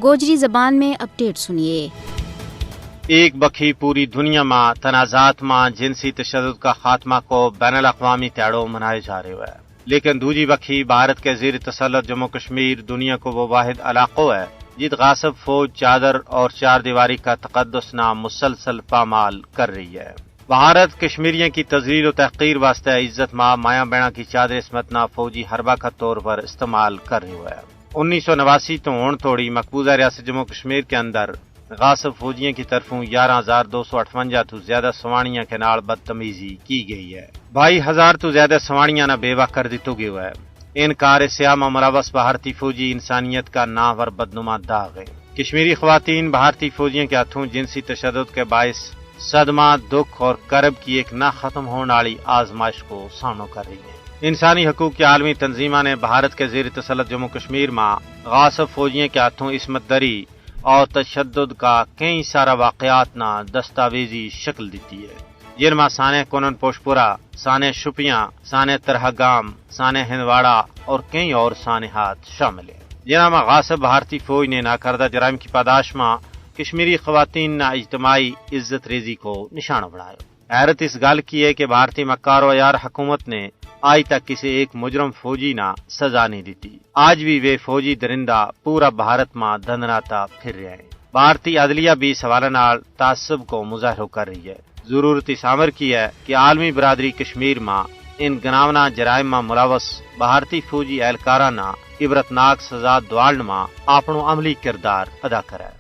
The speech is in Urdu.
گوجری زبان میں اپڈیٹ سنیے۔ ایک بکھی پوری دنیا میں تنازعات میں جنسی تشدد کا خاتمہ کو بین الاقوامی تہاڑوں منائے جا رہے ہے، لیکن دوجی بکھی بھارت کے زیر تسلط جموں کشمیر دنیا کو وہ واحد علاقہ ہے جت غاصب فوج چادر اور چار دیواری کا تقدس نام مسلسل پامال کر رہی ہے۔ بھارت کشمیریوں کی تذلیل و تحقیر واسطے عزت مایا بینا کی چادر عصمت نا فوجی حربہ کا طور پر استعمال کر رہی ہے۔ 1989 تو ہون توڑی مقبوضہ ریاست جموں کشمیر کے اندر غاصب فوجیوں کی طرفوں 11,258 تو زیادہ سوانیاں کے نال بدتمیزی کی گئی ہے۔ 22,000 تو زیادہ سوانیاں نہ بیوہ کر دیتو گیا ہے۔ ان کار سیام ملوث بھارتی فوجی انسانیت کا ناور بدنما داغ ہے۔ کشمیری خواتین بھارتی فوجیوں کے ہاتھوں جنسی تشدد کے باعث صدمہ، دکھ اور کرب کی ایک نہ ختم ہونے والی آزمائش کو سامنا کر رہی ہیں۔ انسانی حقوق کی عالمی تنظیموں نے بھارت کے زیر تسلط جموں کشمیر میں غاصب فوجیوں کے ہاتھوں عصمت دری اور تشدد کا کئی سارا واقعات نہ دستاویزی شکل دیتی ہے، جن میں سانے کونن پوشپورہ، سانے شپیاں، سانے ترہگام، سانے ہندواڑہ اور کئی اور سانحات شامل ہیں، جنہاں میں غاصب بھارتی فوج نے ناکردہ جرائم کی پاداش میں کشمیری خواتین نہ اجتماعی عزت ریزی کو نشانہ بنایا۔ حیرت اس گل کی ہے کہ بھارتی مکار و یار حکومت نے آج تک کسی ایک مجرم فوجی نہ سزا نہیں دیتی۔ آج بھی وہ فوجی درندہ پورا بھارت میں دندناتا پھر رہے ہیں۔ بھارتی عدلیہ بھی اس حوالے نال تعصب کو مظاہر کر رہی ہے۔ ضرورت اس امر کی ہے کہ عالمی برادری کشمیر میں ان گناونا جرائم میں ملوث بھارتی فوجی اہلکارانہ عبرتناک سزا دوالن میں اپنو عملی کردار ادا کرے۔